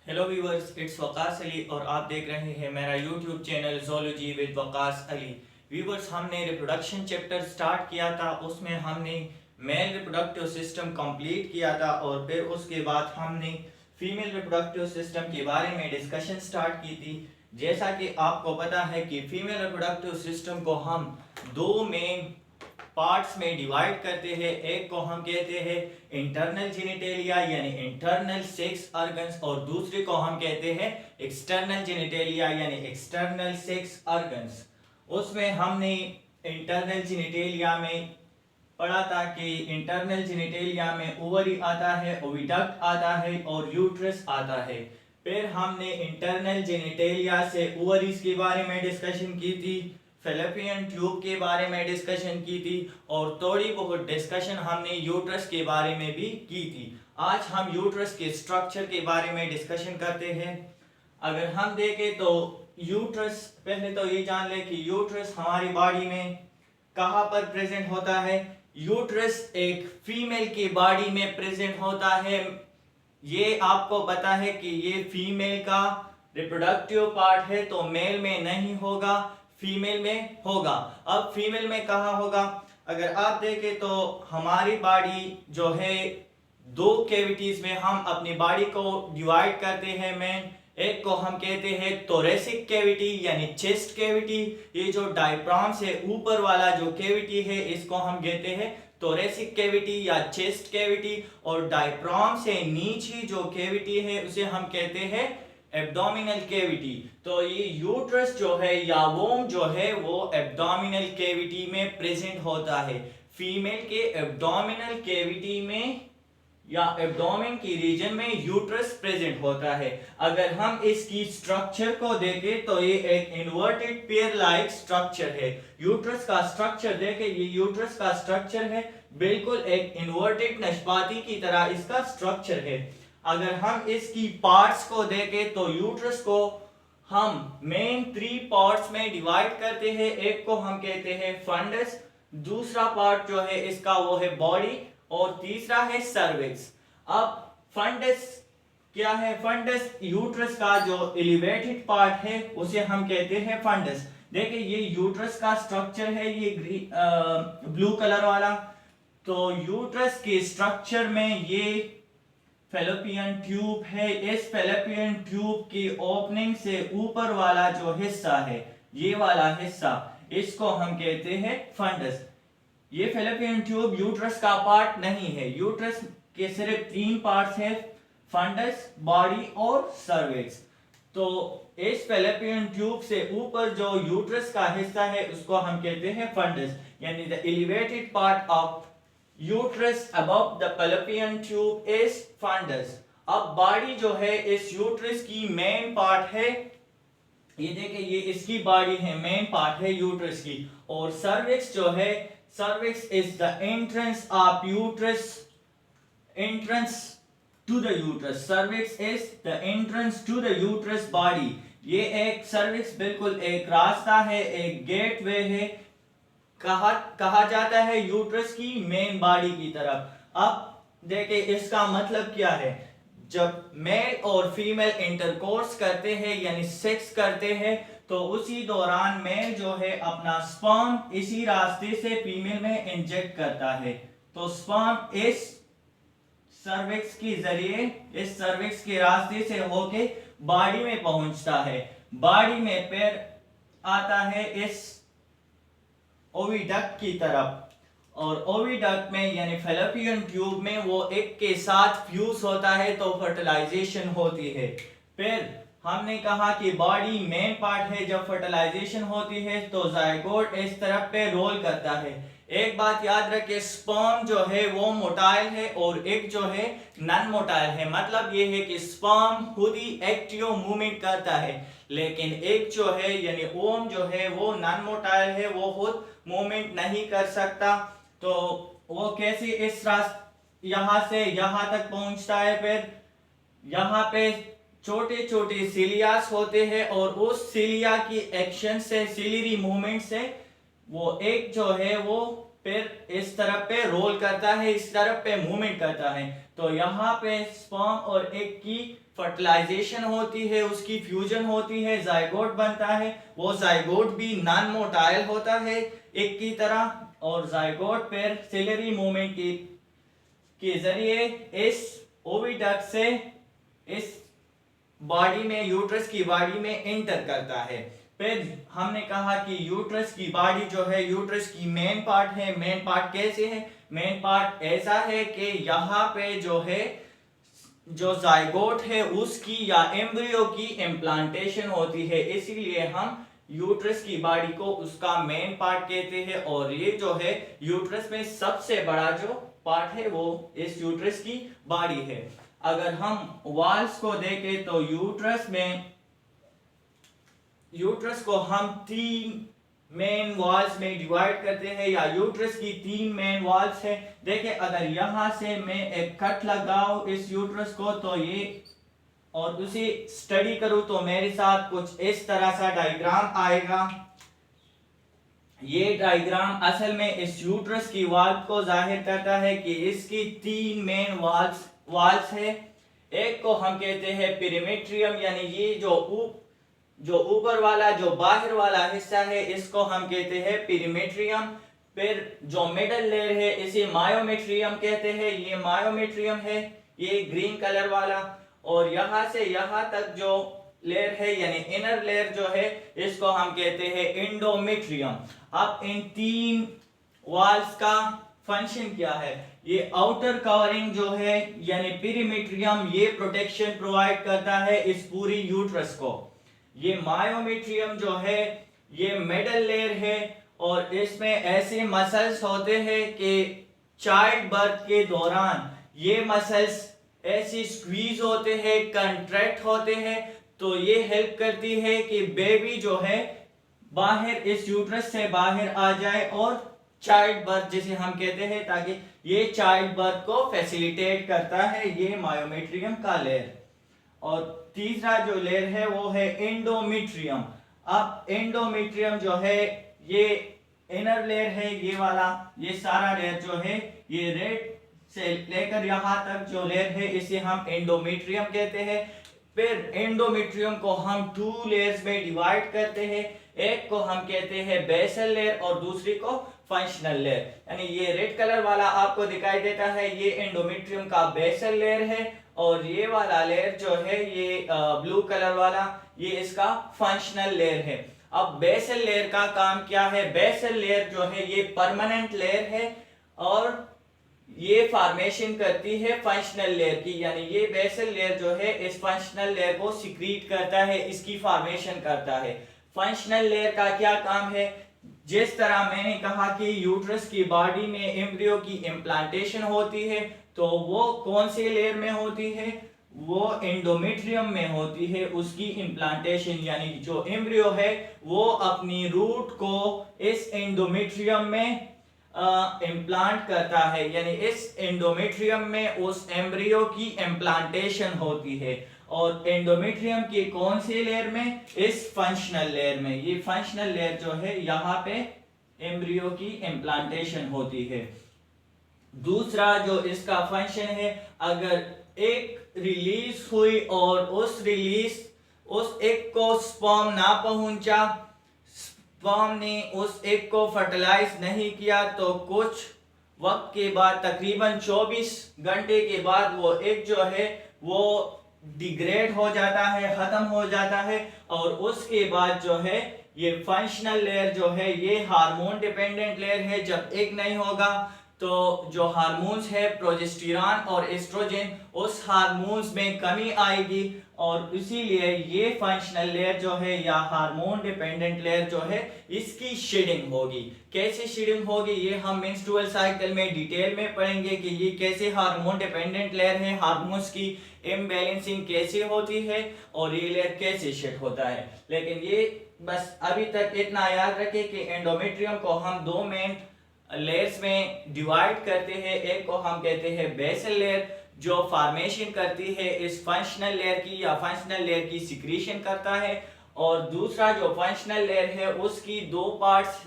Hello viewers, it's Waqas Ali और आप देख रहे हैं मेरा YouTube channel zoology with Waqas Ali. Viewers, हमने रिप्रोडक्शन चैप्टर स्टार्ट किया था, उसमें हमने मेल रिप्रोडक्टिव सिस्टम कंप्लीट किया था और फिर उसके बाद हमने फीमेल रिप्रोडक्टिव सिस्टम के बारे में डिस्कशन स्टार्ट की थी। जैसा कि आपको पता है कि फीमेल रिप्रोडक्टिव सिस्टम को हम दो मेन पार्ट्स में डिवाइड करते हैं। एक को हम कहते हैं इंटरनल जेनिटेलिया यानी इंटरनल सेक्स ऑर्गन्स और दूसरे को हम कहते हैं एक्सटर्नल जेनिटेलिया यानी एक्सटर्नल सेक्स ऑर्गन्स। उसमें हमने इंटरनल जेनिटेलिया में पढ़ा था कि इंटरनल जेनिटेलिया में ओवरी आता है, ओविडक्ट आता है और यूट्रस आता है। फिर हमने इंटरनल जेनिटेलिया से ओवरीज के बारे में डिस्कशन की थी, फेलोपियन ट्यूब के बारे में डिस्कशन की थी और थोड़ी बहुत डिस्कशन हमने यूट्रस के बारे में भी की थी। आज हम यूट्रस के स्ट्रक्चर के बारे में डिस्कशन करते हैं। अगर हम देखें तो यूट्रस, पहले तो ये जान लें कि यूट्रस हमारी बॉडी में कहाँ पर प्रेजेंट होता है। यूट्रस एक फीमेल की बॉडी में प्रेजेंट होता है। ये आपको पता है कि ये फीमेल का रिप्रोडक्टिव पार्ट है, तो मेल में नहीं होगा, फीमेल में होगा। अब फीमेल में कहाँ होगा? अगर आप देखें तो हमारी बॉडी जो है दो कैविटीज में हम अपनी बॉडी को डिवाइड करते हैं मेन। एक को हम कहते हैं थोरेसिक कैविटी यानी चेस्ट कैविटी। ये जो डायफ्राम से ऊपर वाला जो कैविटी है इसको हम कहते हैं थोरेसिक कैविटी या चेस्ट कैविटी, और डायफ्राम से नीचे जो कैविटी है उसे हम कहते हैं एब्डोमिनल कैविटी। तो ये यूट्रस जो है या वोम जो है वो एब्डोमिनल कैविटी में प्रेजेंट होता है। फीमेल के एब्डोमिनल कैविटी में या एब्डोमेन की रीजन में यूट्रस प्रेजेंट होता है। अगर हम इसकी स्ट्रक्चर को देखें तो ये एक इन्वर्टेड पेयर लाइक स्ट्रक्चर है। यूट्रस का स्ट्रक्चर देखें, ये यूट्रस का स्ट्रक्चर है, बिल्कुल एक इन्वर्टेड नाशपाती की तरह इसका स्ट्रक्चर है। अगर हम इसकी पार्ट्स को देखें तो यूट्रस को हम मेन 3 पार्ट्स में डिवाइड करते हैं। एक को हम कहते हैं फंडस, दूसरा पार्ट जो है इसका वो है बॉडी और तीसरा है सर्विक्स। अब फंडस क्या है? फंडस यूट्रस का जो एलिवेटेड पार्ट है उसे हम कहते हैं फंडस। देखिए ये यूट्रस का स्ट्रक्चर है, ये ब्लू कलर वाला। तो यूट्रस के स्ट्रक्चर में ये फेलोपियन ट्यूब है। इस फेलोपियन ट्यूब की ओपनिंग से ऊपर वाला जो हिस्सा है, ये वाला हिस्सा, इसको हम कहते हैं फंडस। ये फेलोपियन ट्यूब यूट्रस का पार्ट नहीं है। यूट्रस के सिर्फ 3 पार्ट्स हैं, फंडस, बॉडी और सर्विक्स। तो इस फेलोपियन ट्यूब से ऊपर जो यूट्रस का हिस्सा है उसको हम कहते हैं फंडस, यानी the elevated part of uterus above the fallopian tube is fundus. अब बॉडी जो है इस यूट्रस की मेन पार्ट है। ये देखिए ये इसकी बॉडी है, मेन पार्ट है यूट्रस की। और सर्विक्स जो है, cervix is the entrance of uterus, entrance to the uterus. Cervix is the entrance to the uterus body. ये एक cervix बिल्कुल एक रास्ता है, एक गेटवे है, कहा जाता है यूट्रस की मेन बॉडी की तरफ। अब देखिए इसका मतलब क्या है। जब मेल और फीमेल इंटरकोर्स करते हैं यानी सेक्स करते हैं तो उसी दौरान मेल जो है अपना स्पर्म इसी रास्ते से फीमेल में इंजेक्ट करता है। तो स्पर्म इस सर्विक्स के जरिए, इस सर्विक्स के रास्ते से होके बॉडी में पहुंचता है। बॉडी में फिर आता है इस ओविडक्ट की तरफ, और ओविडक्ट में यानी फेलोपियन ट्यूब में वो एक के साथ फ्यूज होता है तो फर्टिलाइजेशन होती है। फिर हमने कहा कि बॉडी मेन पार्ट है, जब फर्टिलाइजेशन होती है तो जायगोट इस तरफ पे रोल करता है। एक बात याद रखें, स्पर्म जो है वो मोटाइल है और एक जो है नॉन मोटाइल है। मतलब ये है कि स्पर्म खुद ही एक्टिव मूवमेंट करता है, लेकिन एक जो है यानी ओम जो है वो नॉन मोटाइल है, वो खुद मूवमेंट नहीं कर सकता। तो वो कैसे इस रास्ते यहां से यहां तक पहुंचता है। फिर यहाँ पे छोटे छोटे सिलियास होते हैं और उस सिलिया की एक्शन से, सिलियरी मूवमेंट से वो एक जो है वो फिर इस तरफ पे रोल करता है, इस तरफ पे मूवमेंट करता है। तो यहाँ पे स्पर्म और एग की फर्टिलाइजेशन होती है, उसकी फ्यूजन होती है, जायगोट बनता है। वो जायगोट भी नॉन मोटाइल होता है एग की तरह, और जायगोट फिर सिलरी मूवमेंट के जरिए इस ओविडक्ट से इस बॉडी में, यूट्रस की बॉडी में एंटर करता है। फिर हमने कहा कि यूट्रस की बॉडी जो है यूट्रस की मेन पार्ट है। मेन पार्ट कैसे है? मेन पार्ट ऐसा है कि यहाँ पे जो है जो जायगोट है उसकी या एम्ब्रियो की इम्प्लांटेशन होती है, इसीलिए हम यूट्रस की बॉडी को उसका मेन पार्ट कहते हैं। और ये जो है यूट्रस में सबसे बड़ा जो पार्ट है वो इस यूट्रस की बॉडी है। अगर हम वॉल्स को देखें तो यूट्रस को हम 3 मेन वॉल्स में डिवाइड करते हैं, या यूट्रस की 3 मेन वॉल्स है। देखिए, अगर यहां से मैं एक कट लगाऊं इस यूट्रस को तो ये, और उसे स्टडी करूं तो मेरे साथ कुछ इस तरह सा डायग्राम आएगा। ये डायग्राम असल में इस यूट्रस की वॉल को जाहिर करता है कि इसकी 3 मेन वॉल्स है। एक को हम कहते हैं पेरिमेट्रियम, यानी ये जो ऊपर वाला जो बाहर वाला हिस्सा है इसको हम कहते हैं पेरिमेट्रियम। फिर जो मिडल लेयर है इसे मायोमेट्रियम कहते हैं, ये मायोमेट्रियम है, ये ग्रीन कलर वाला। और यहां से यहां तक जो लेयर है यानी इनर लेयर जो है इसको हम कहते हैं एंडोमेट्रियम। अब इन 3 वॉल्स का फंक्शन क्या है? ये आउटर कवरिंग जो है यानी पेरिमेट्रियम, ये प्रोटेक्शन प्रोवाइड करता है इस पूरी यूट्रस को। ये मायोमेट्रियम जो है ये मिडल लेयर है, और इसमें ऐसे मसल्स होते हैं कि चाइल्ड बर्थ के दौरान ये मसल्स ऐसी स्क्वीज होते हैं, कंट्रैक्ट होते हैं, तो ये हेल्प करती है कि बेबी जो है बाहर इस यूट्रस से बाहर आ जाए, और चाइल्ड बर्थ जिसे हम कहते हैं, ताकि ये चाइल्ड बर्थ को फैसिलिटेट करता है ये मायोमेट्रियम का लेयर। और तीसरा जो लेयर है वो है एंडोमेट्रियम। अब एंडोमेट्रियम जो है ये इनर लेयर है, ये वाला, ये सारा लेयर जो है ये रेड से लेकर यहाँ तक जो लेयर है इसे हम एंडोमेट्रियम कहते हैं। फिर एंडोमेट्रियम को हम 2 लेयर्स में डिवाइड करते हैं, एक को हम कहते हैं बेसल लेयर और दूसरी को फंक्शनल लेयर। यानी ये रेड कलर वाला आपको दिखाई देता है ये एंडोमेट्रियम का बेसल लेयर है, और ये वाला लेयर जो है ये ब्लू कलर वाला ये इसका फंक्शनल लेयर है। अब बेसल लेयर का काम क्या है? बेसल लेयर जो है ये परमानेंट लेयर है और ये फॉर्मेशन करती है फंक्शनल लेयर की, यानी ये बेसल लेयर जो है इस फंक्शनल लेयर को सिक्रीट करता है, इसकी फॉर्मेशन करता है। फंक्शनल लेयर का क्या काम है? जिस तरह मैंने कहा कि यूट्रस की बॉडी में एम्ब्रियो की इम्प्लांटेशन होती है, तो वो कौन से लेयर में होती है? वो एंडोमेट्रियम में होती है उसकी इम्प्लांटेशन, यानी जो एम्ब्रियो है वो अपनी रूट को इस एंडोमेट्रियम में इम्प्लांट करता है, यानी इस एंडोमेट्रियम में उस एम्ब्रियो की इम्प्लांटेशन होती है। और एंडोमेट्रियम की कौन सी लेयर में? इस फंक्शनल लेयर में। ये फंक्शनल लेयर जो है यहाँ पे एम्ब्रियो की इम्प्लांटेशन होती है। दूसरा जो इसका फंक्शन है, अगर एक रिलीज हुई और उस एक को स्पर्म ना पहुंचा, स्पर्म ने उस एक को फर्टिलाइज नहीं किया, तो कुछ वक्त के बाद तकरीबन 24 घंटे के बाद वो एक जो है वो डिग्रेड हो जाता है, खत्म हो जाता है, और उसके बाद जो है ये फंक्शनल लेयर जो है ये हार्मोन डिपेंडेंट लेयर है। जब एक नहीं होगा तो जो हार्मोन्स है प्रोजेस्टेरॉन और एस्ट्रोजन, उस हार्मोन्स में कमी आएगी, और इसीलिए ये फंक्शनल लेयर जो है या हार्मोन डिपेंडेंट लेयर जो है इसकी शेडिंग होगी। कैसे शेडिंग होगी ये हम मेंस्ट्रुअल साइकिल में डिटेल में पढ़ेंगे कि ये कैसे हार्मोन डिपेंडेंट लेयर है, हार्मोन्स की इम्बैलेंसिंग कैसे होती है और ये लेयर कैसे शेड होता है। लेकिन ये बस अभी तक इतना याद रखें कि एंडोमेट्रियम को हम 2 मेन लेयर्स में डिवाइड करते हैं। एक को हम कहते हैं बेसल लेयर जो फॉर्मेशन करती है इस फंक्शनल लेयर की या फंक्शनल लेयर की सिक्रीशन करता है, और दूसरा जो फंक्शनल लेयर है उसकी 2 पार्ट्स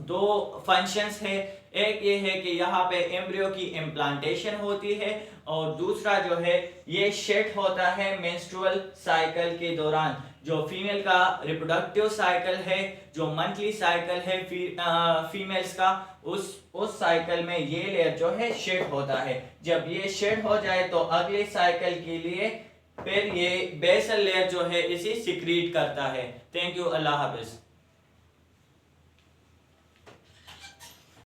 2 फंक्शंस है। एक ये है कि यहाँ पे एम्ब्रियो की इम्प्लांटेशन होती है, और दूसरा जो है ये शेड होता है मेंस्ट्रुअल साइकिल के दौरान। जो फीमेल का रिप्रोडक्टिव साइकिल है, जो मंथली साइकिल है फीमेल्स का, उस साइकिल में ये लेयर जो है शेड होता है। जब ये शेड हो जाए तो अगले साइकिल के लिए फिर ये बेसल लेयर जो है इसे सिक्रीट करता है। Thank you, Allah Hafiz.